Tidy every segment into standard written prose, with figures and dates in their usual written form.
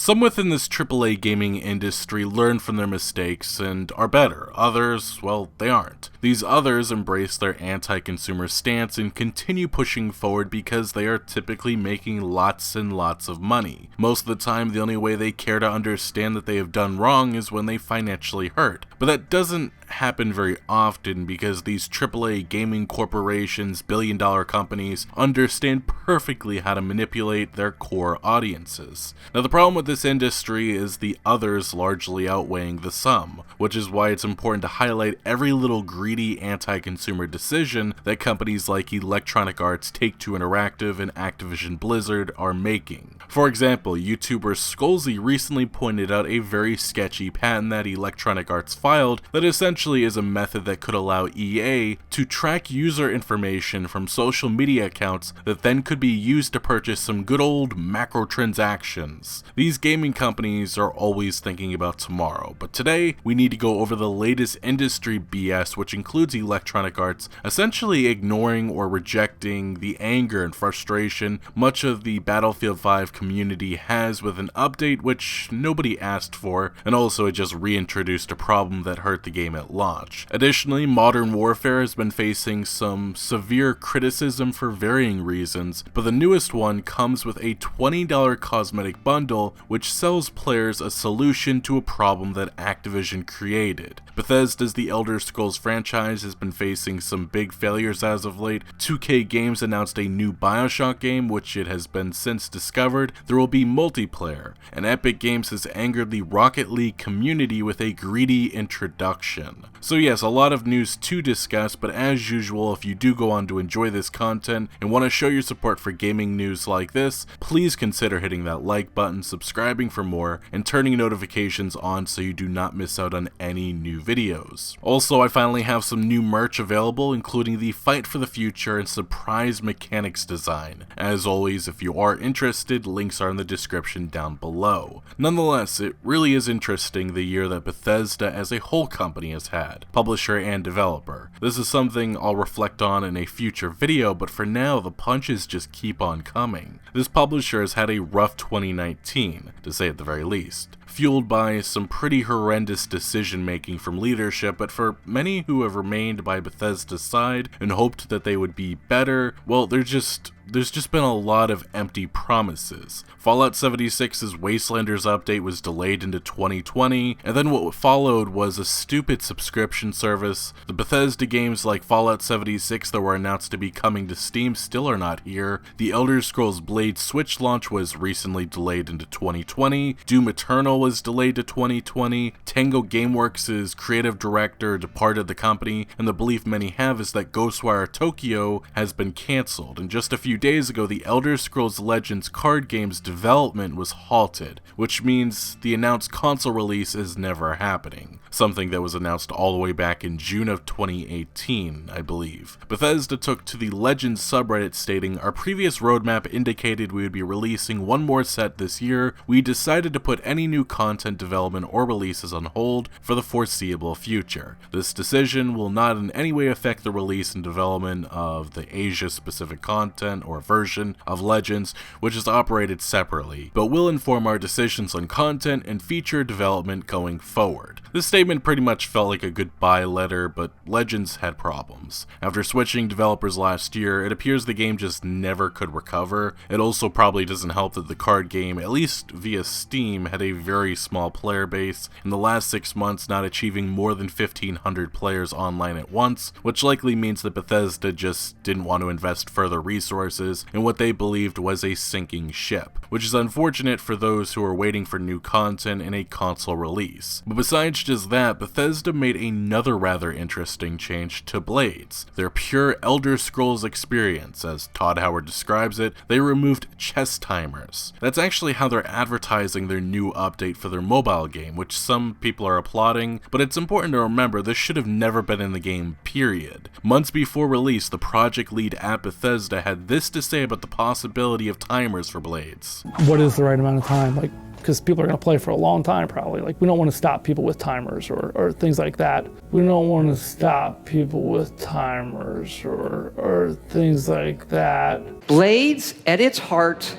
Some within this AAA gaming industry learn from their mistakes and are better. Others, well, they aren't. These others embrace their anti-consumer stance and continue pushing forward because they are typically making lots and lots of money. Most of the time, the only way they care to understand that they have done wrong is when they financially hurt. But that doesn't happen very often because these AAA gaming corporations, billion-dollar companies, understand perfectly how to manipulate their core audiences. Now, the problem with this industry is the others largely outweighing the sum, which is why it's important to highlight every little greedy anti-consumer decision that companies like Electronic Arts, Take-Two Interactive, and Activision Blizzard are making. For example, YouTuber Skolzy recently pointed out a very sketchy patent that Electronic Arts filed that essentially is a method that could allow EA to track user information from social media accounts that then could be used to purchase some good old macro transactions. These gaming companies are always thinking about tomorrow, but today we need to go over the latest industry BS, which includes Electronic Arts essentially ignoring or rejecting the anger and frustration much of the Battlefield 5 community has with an update which nobody asked for, and also it just reintroduced a problem that hurt the game at launch. Additionally, Modern Warfare has been facing some severe criticism for varying reasons, but the newest one comes with a $20 cosmetic bundle which sells players a solution to a problem that Activision created. Bethesda's The Elder Scrolls franchise has been facing some big failures as of late. 2K Games announced a new Bioshock game, which it has been since discovered there will be multiplayer, and Epic Games has angered the Rocket League community with a greedy introduction. So yes, a lot of news to discuss, but as usual, if you do go on to enjoy this content and want to show your support for gaming news like this, please consider hitting that like button, subscribing for more, and turning notifications on so you do not miss out on any new videos. Also, I finally have some new merch available, including the Fight for the Future and Surprise Mechanics design. As always, if you are interested, links are in the description down below. Nonetheless, it really is interesting the year that Bethesda as a whole company has had, publisher and developer. This is something I'll reflect on in a future video, but for now, the punches just keep on coming. This publisher has had a rough 2019, to say at the very least, fueled by some pretty horrendous decision making from leadership, but for many who have remained by Bethesda's side and hoped that they would be better, well, there's just been a lot of empty promises. Fallout 76's Wastelanders update was delayed into 2020, and then what followed was a stupid subscription service. The Bethesda games like Fallout 76 that were announced to be coming to Steam still are not here. The Elder Scrolls Blade Switch launch was recently delayed into 2020. Doom Eternal was delayed to 2020. Tango Gameworks' creative director departed the company, and the belief many have is that Ghostwire Tokyo has been cancelled, and just a few days ago, the Elder Scrolls Legends card game's development was halted, which means the announced console release is never happening, something that was announced all the way back in June of 2018, I believe. Bethesda took to the Legends subreddit stating, "Our previous roadmap indicated we would be releasing one more set this year. We decided to put any new content development or releases on hold for the foreseeable future. This decision will not in any way affect the release and development of the Asia-specific content or version of Legends, which is operated separately, but will inform our decisions on content and feature development going forward." This statement pretty much felt like a goodbye letter, but Legends had problems. After switching developers last year, it appears the game just never could recover. It also probably doesn't help that the card game, at least via Steam, had a very small player base, in the last 6 months not achieving more than 1,500 players online at once, which likely means that Bethesda just didn't want to invest further resources in what they believed was a sinking ship, which is unfortunate for those who are waiting for new content in a console release. But besides just that, Bethesda made another rather interesting change to Blades, their pure Elder Scrolls experience. As Todd Howard describes it, they removed chess timers. That's actually how they're advertising their new update for their mobile game, which some people are applauding, but it's important to remember this should have never been in the game, period. Months before release, the project lead at Bethesda had this to say about the possibility of timers for Blades. What is the right amount of time? Because people are going to play for a long time probably. We don't want to stop people with timers or things like that. We don't want to stop people with timers or things like that. Blades, at its heart,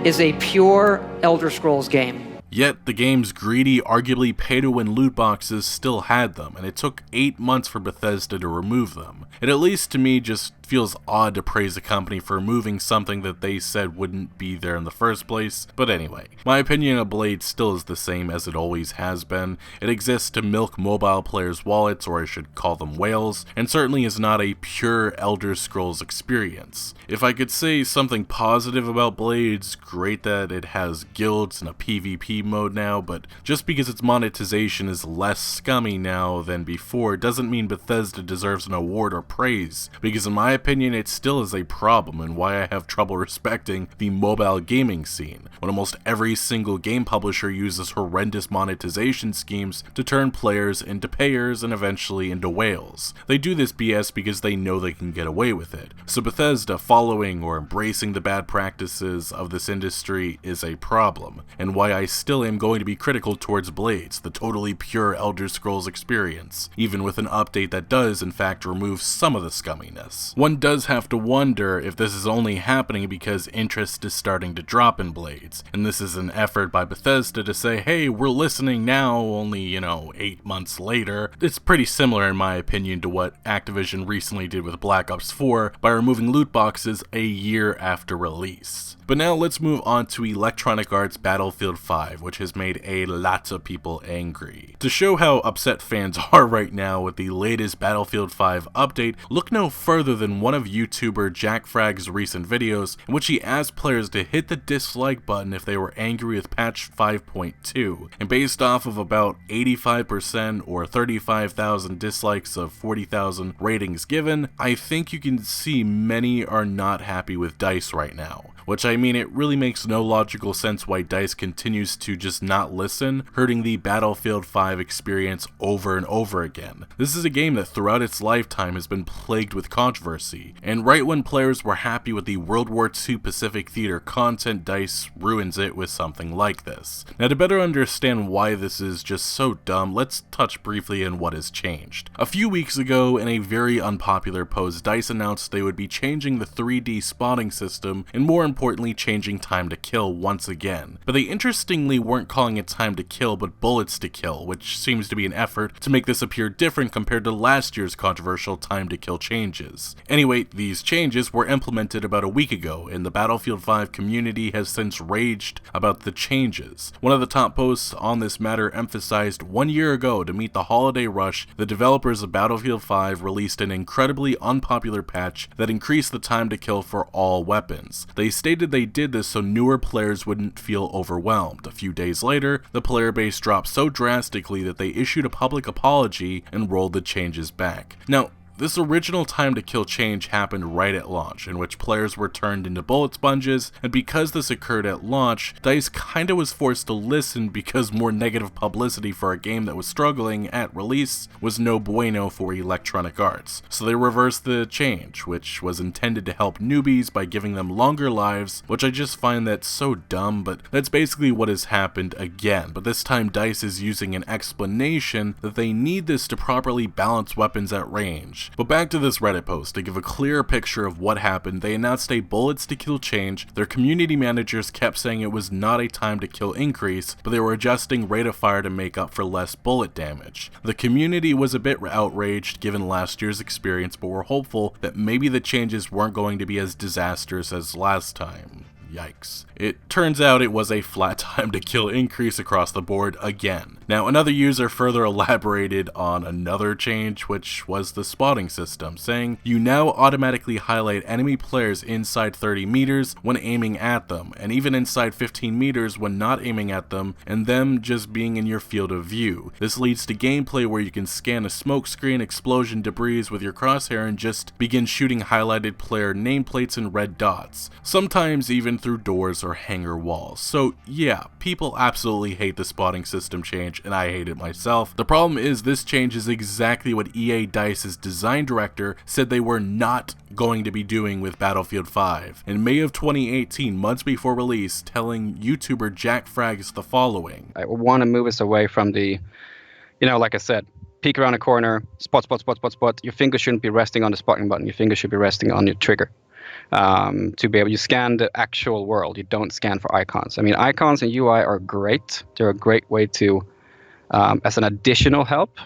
is a pure Elder Scrolls game. Yet the game's greedy, arguably pay-to-win loot boxes still had them, and it took 8 months for Bethesda to remove them. It at least to me just feels odd to praise a company for removing something that they said wouldn't be there in the first place, but anyway. My opinion of Blade still is the same as it always has been. It exists to milk mobile players' wallets, or I should call them whales, and certainly is not a pure Elder Scrolls experience. If I could say something positive about Blades, great that it has guilds and a PvP mode now, but just because its monetization is less scummy now than before doesn't mean Bethesda deserves an award or praise, because in my opinion it still is a problem and why I have trouble respecting the mobile gaming scene, when almost every single game publisher uses horrendous monetization schemes to turn players into payers and eventually into whales. They do this BS because they know they can get away with it. So Bethesda following or embracing the bad practices of this industry is a problem, and why I still am going to be critical towards Blades, the totally pure Elder Scrolls experience, even with an update that does in fact remove some of the scumminess. One does have to wonder if this is only happening because interest is starting to drop in Blades, and this is an effort by Bethesda to say, hey, we're listening now, only, 8 months later. It's pretty similar in my opinion to what Activision recently did with Black Ops 4 by removing loot boxes a year after release. But now let's move on to Electronic Arts Battlefield 5, which has made a lot of people angry. To show how upset fans are right now with the latest Battlefield 5 update, look no further than one of YouTuber Jack Fragg's recent videos in which he asked players to hit the dislike button if they were angry with patch 5.2, and based off of about 85% or 35,000 dislikes of 40,000 ratings given, I think you can see many are not happy with DICE right now. Which I mean, it really makes no logical sense why DICE continues to just not listen, hurting the Battlefield 5 experience over and over again. This is a game that throughout its lifetime has been plagued with controversy, and right when players were happy with the World War II Pacific Theater content, DICE ruins it with something like this. Now to better understand why this is just so dumb, let's touch briefly on what has changed. A few weeks ago, in a very unpopular post, DICE announced they would be changing the 3D spotting system, and more importantly changing time to kill once again. But they interestingly weren't calling it time to kill but bullets to kill, which seems to be an effort to make this appear different compared to last year's controversial time to kill changes. Anyway, these changes were implemented about a week ago, and the Battlefield 5 community has since raged about the changes. One of the top posts on this matter emphasized 1 year ago, to meet the holiday rush, the developers of Battlefield 5 released an incredibly unpopular patch that increased the time to kill for all weapons. They stated they did this so newer players wouldn't feel overwhelmed. A few days later, the player base dropped so drastically that they issued a public apology and rolled the changes back. Now, this original time to kill change happened right at launch, in which players were turned into bullet sponges, and because this occurred at launch, DICE kinda was forced to listen because more negative publicity for a game that was struggling at release was no bueno for Electronic Arts. So they reversed the change, which was intended to help newbies by giving them longer lives, which I just find that so dumb, but that's basically what has happened again. But this time DICE is using an explanation that they need this to properly balance weapons at range. But back to this Reddit post. To give a clearer picture of what happened, they announced a bullets to kill change. Their community managers kept saying it was not a time to kill increase, but they were adjusting rate of fire to make up for less bullet damage. The community was a bit outraged given last year's experience, but were hopeful that maybe the changes weren't going to be as disastrous as last time. Yikes. It turns out it was a flat time to kill increase across the board again. Now, another user further elaborated on another change, which was the spotting system, saying, you now automatically highlight enemy players inside 30 meters when aiming at them, and even inside 15 meters when not aiming at them, and them just being in your field of view. This leads to gameplay where you can scan a smoke screen, explosion, debris with your crosshair and just begin shooting highlighted player nameplates and red dots, sometimes even through doors or hangar walls. So yeah, people absolutely hate the spotting system change, and I hate it myself. The problem is this change is exactly what EA DICE's design director said they were not going to be doing with Battlefield 5 in May of 2018, months before release, telling YouTuber Jack Frags the following. I want to move us away from the, like I said, peek around a corner, spot. Your finger shouldn't be resting on the spotting button. Your finger should be resting on your trigger. to be able, you scan the actual world. You don't scan for icons. I mean, icons and UI are great. They're a great way to, as an additional help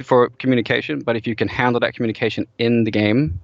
for communication. But if you can handle that communication in the game,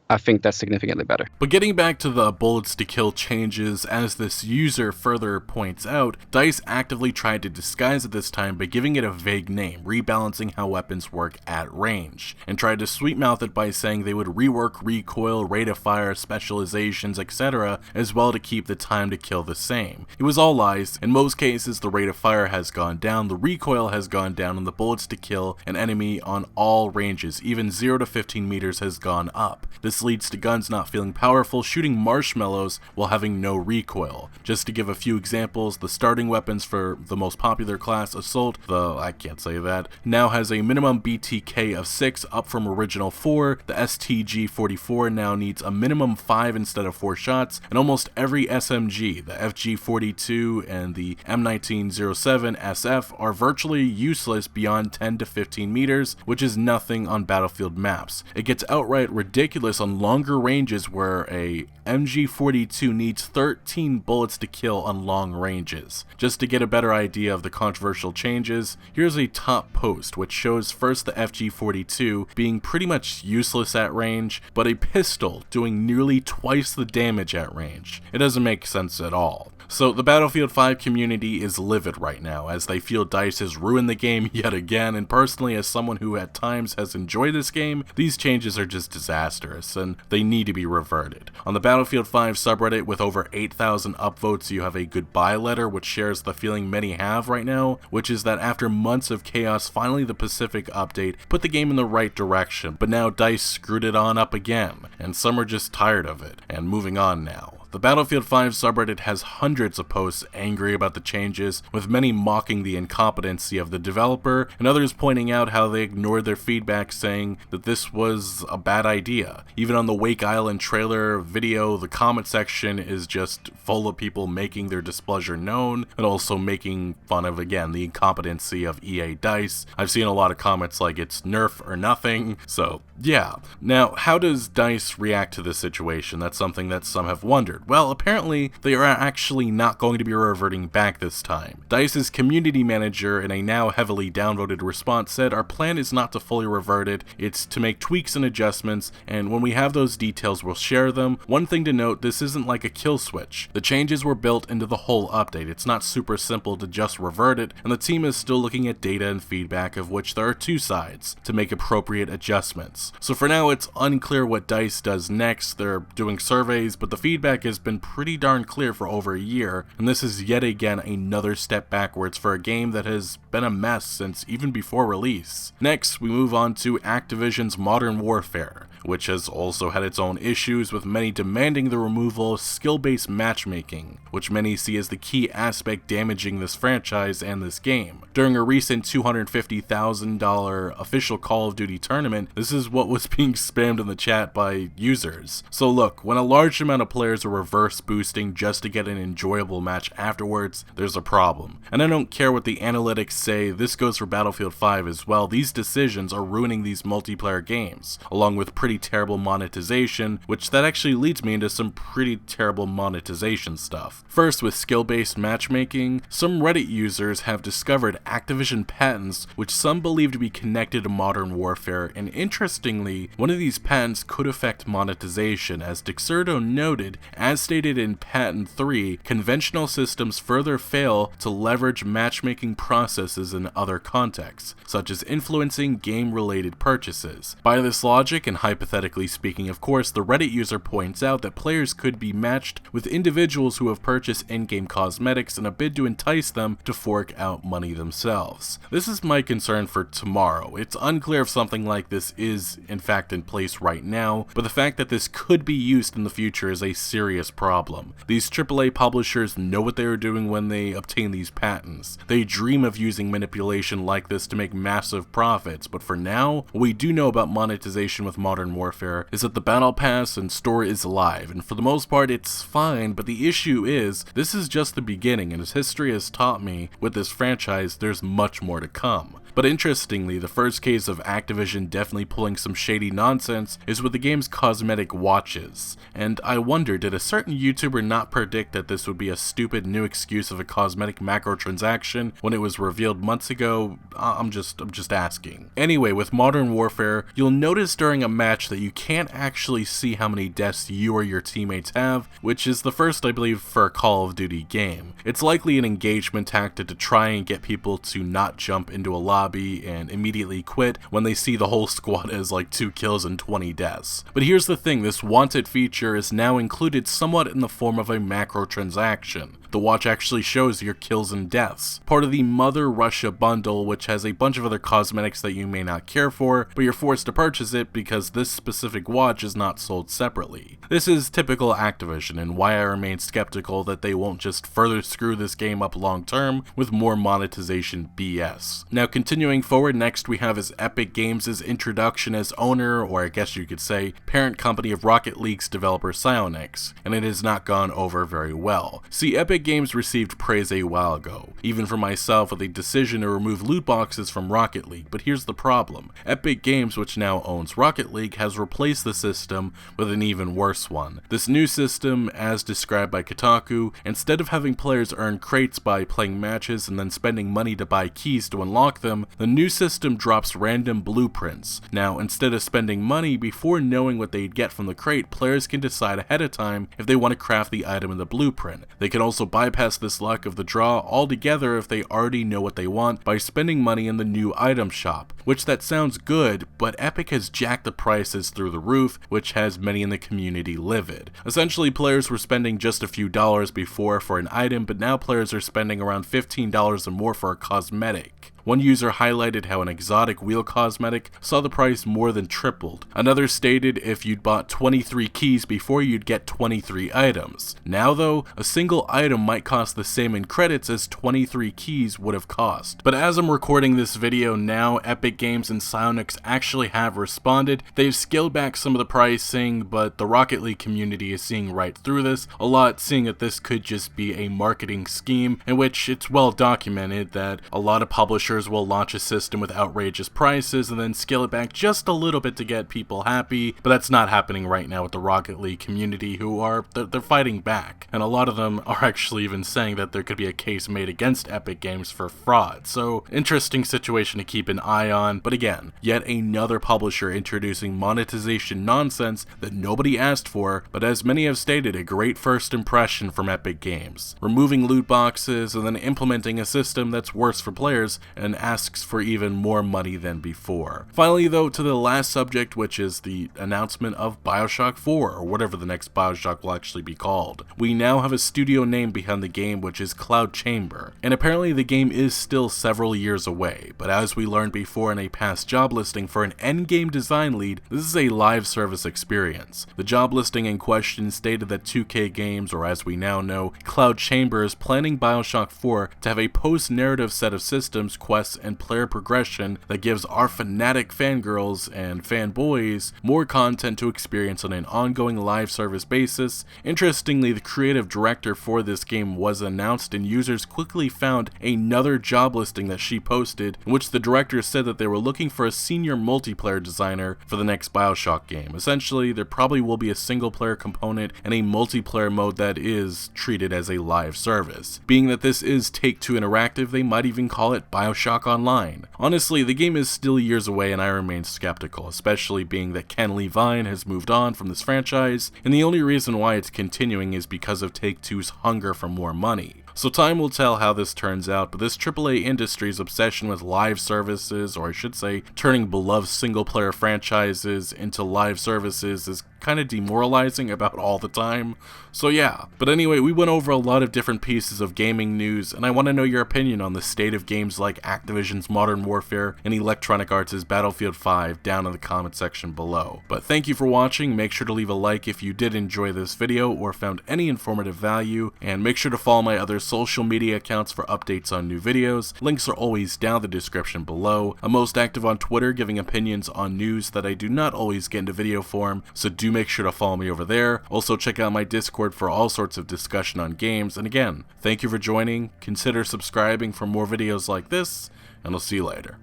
I think that's significantly better. But getting back to the bullets to kill changes, as this user further points out, DICE actively tried to disguise it this time by giving it a vague name, rebalancing how weapons work at range, and tried to sweetmouth it by saying they would rework recoil, rate of fire, specializations, etc., as well to keep the time to kill the same. It was all lies. In most cases, the rate of fire has gone down, the recoil has gone down, and the bullets to kill an enemy on all ranges, even 0 to 15 meters, has gone up. This leads to guns not feeling powerful, shooting marshmallows while having no recoil. Just to give a few examples, the starting weapons for the most popular class, Assault, now has a minimum BTK of 6, up from original 4. The STG-44 now needs a minimum 5 instead of 4 shots, and almost every SMG, the FG-42 and the M1907 SF, are virtually useless beyond 10 to 15 meters, which is nothing on Battlefield maps. It gets outright ridiculous on longer ranges where a MG42 needs 13 bullets to kill on long ranges. Just to get a better idea of the controversial changes, here's a top post which shows first the FG42 being pretty much useless at range, but a pistol doing nearly twice the damage at range. It doesn't make sense at all. So the Battlefield 5 community is livid right now, as they feel DICE has ruined the game yet again, and personally, as someone who at times has enjoyed this game, these changes are just disastrous, and they need to be reverted. On the Battlefield 5 subreddit with over 8,000 upvotes, you have a goodbye letter which shares the feeling many have right now, which is that after months of chaos, finally the Pacific update put the game in the right direction, but now DICE screwed it on up again, and some are just tired of it, and moving on now. The Battlefield 5 subreddit has hundreds of posts angry about the changes, with many mocking the incompetency of the developer, and others pointing out how they ignored their feedback, saying that this was a bad idea. Even on the Wake Island trailer video, the comment section is just full of people making their displeasure known, and also making fun of, again, the incompetency of EA DICE. I've seen a lot of comments like it's nerf or nothing, so yeah. Now, how does DICE react to this situation? That's something that some have wondered. Well, apparently, they are actually not going to be reverting back this time. DICE's community manager, in a now heavily downvoted response, said, "Our plan is not to fully revert it, it's to make tweaks and adjustments, and when we have those details, we'll share them. One thing to note, this isn't like a kill switch. The changes were built into the whole update. It's not super simple to just revert it, and the team is still looking at data and feedback, of which there are two sides, to make appropriate adjustments." So for now, it's unclear what DICE does next. They're doing surveys, but the feedback has been pretty darn clear for over a year, and this is yet again another step backwards for a game that has been a mess since even before release. Next, we move on to Activision's Modern Warfare, which has also had its own issues, with many demanding the removal of skill-based matchmaking, which many see as the key aspect damaging this franchise and this game. During a recent $250,000 official Call of Duty tournament, this is what was being spammed in the chat by users. So look, when a large amount of players are reverse boosting just to get an enjoyable match afterwards, there's a problem. And I don't care what the analytics say, this goes for Battlefield 5 as well. These decisions are ruining these multiplayer games, along with pretty terrible monetization, which that actually leads me into some pretty terrible monetization stuff. First, with skill-based matchmaking, some Reddit users have discovered Activision patents which some believe to be connected to Modern Warfare, and interestingly, one of these patents could affect monetization. As Dexerto noted, as stated in Patent 3, conventional systems further fail to leverage matchmaking processes in other contexts, such as influencing game-related purchases. By this logic, and hypothetically speaking of course, the Reddit user points out that players could be matched with individuals who have purchased in-game cosmetics in a bid to entice them to fork out money themselves. This is my concern for tomorrow. It's unclear if something like this is in fact in place right now, but the fact that this could be used in the future is a serious problem. These AAA publishers know what they are doing when they obtain these patents. They dream of using manipulation like this to make massive profits, but for now, what we do know about monetization with Modern Modern Warfare is that the Battle Pass and store is live, and for the most part it's fine, but the issue is, this is just the beginning, and as history has taught me, with this franchise, there's much more to come. But interestingly, the first case of Activision definitely pulling some shady nonsense is with the game's cosmetic watches. And I wonder, did a certain YouTuber not predict that this would be a stupid new excuse of a cosmetic macrotransaction when it was revealed months ago? I'm just asking. Anyway, with Modern Warfare, you'll notice during a match that you can't actually see how many deaths you or your teammates have, which is the first, I believe, for a Call of Duty game. It's likely an engagement tactic to try and get people to not jump into a lobby and immediately quit when they see the whole squad as like 2 kills and 20 deaths. But here's the thing, this wanted feature is now included somewhat in the form of a macro transaction. The watch actually shows your kills and deaths, part of the Mother Russia bundle, which has a bunch of other cosmetics that you may not care for, but you're forced to purchase it because this specific watch is not sold separately. This is typical Activision, and why I remain skeptical that they won't just further screw this game up long term with more monetization BS. Now continuing forward, next we have is Epic Games' introduction as owner, or I guess you could say, parent company of Rocket League's developer Psyonix, and it has not gone over very well. See, Epic Games received praise a while ago, even for myself, with a decision to remove loot boxes from Rocket League, but here's the problem. Epic Games, which now owns Rocket League, has replaced the system with an even worse one. This new system, as described by Kotaku, instead of having players earn crates by playing matches and then spending money to buy keys to unlock them, the new system drops random blueprints. Now, instead of spending money before knowing what they'd get from the crate, players can decide ahead of time if they want to craft the item in the blueprint. They can also bypass this luck of the draw altogether if they already know what they want by spending money in the new item shop, which that sounds good, but Epic has jacked the prices through the roof, which has many in the community livid. Essentially, players were spending just a few dollars before for an item, but now players are spending around $15 or more for a cosmetic. One user highlighted how an exotic wheel cosmetic saw the price more than tripled. Another stated if you'd bought 23 keys before you'd get 23 items. Now though, a single item might cost the same in credits as 23 keys would have cost. But as I'm recording this video now, Epic Games and Psyonix actually have responded. They've scaled back some of the pricing, but the Rocket League community is seeing right through this a lot, seeing that this could just be a marketing scheme in which it's well documented that a lot of publishers will launch a system with outrageous prices and then scale it back just a little bit to get people happy, but that's not happening right now with the Rocket League community, who are, they're fighting back, and a lot of them are actually even saying that there could be a case made against Epic Games for fraud. So interesting situation to keep an eye on, but again, yet another publisher introducing monetization nonsense that nobody asked for, but as many have stated, a great first impression from Epic Games, removing loot boxes and then implementing a system that's worse for players and asks for even more money than before. Finally though, to the last subject, which is the announcement of Bioshock 4, or whatever the next Bioshock will actually be called. We now have a studio name behind the game, which is Cloud Chamber, and apparently the game is still several years away, but as we learned before in a past job listing for an endgame design lead, this is a live service experience. The job listing in question stated that 2K Games, or as we now know, Cloud Chamber, is planning Bioshock 4 to have a post-narrative set of systems, quests, and player progression that gives our fanatic fangirls and fanboys more content to experience on an ongoing live service basis. Interestingly, the creative director for this game was announced, and users quickly found another job listing that she posted, in which the director said that they were looking for a senior multiplayer designer for the next Bioshock game. Essentially, there probably will be a single player component and a multiplayer mode that is treated as a live service. Being that this is Take-Two Interactive, they might even call it Bioshock Online. Honestly, the game is still years away and I remain skeptical, especially being that Ken Levine has moved on from this franchise, and the only reason why it's continuing is because of Take-Two's hunger for more money. So time will tell how this turns out, but this AAA industry's obsession with live services, or I should say, turning beloved single-player franchises into live services is kind of demoralizing about all the time. So yeah, but anyway, we went over a lot of different pieces of gaming news, and I want to know your opinion on the state of games like Activision's Modern Warfare and Electronic Arts' Battlefield 5 down in the comment section below. But thank you for watching. Make sure to leave a like if you did enjoy this video or found any informative value, and make sure to follow my other social media accounts for updates on new videos. Links are always down in the description below. I'm most active on Twitter, giving opinions on news that I do not always get into video form, so do make sure to follow me over there. Also check out my Discord for all sorts of discussion on games, and again, thank you for joining. Consider subscribing for more videos like this, and I'll see you later.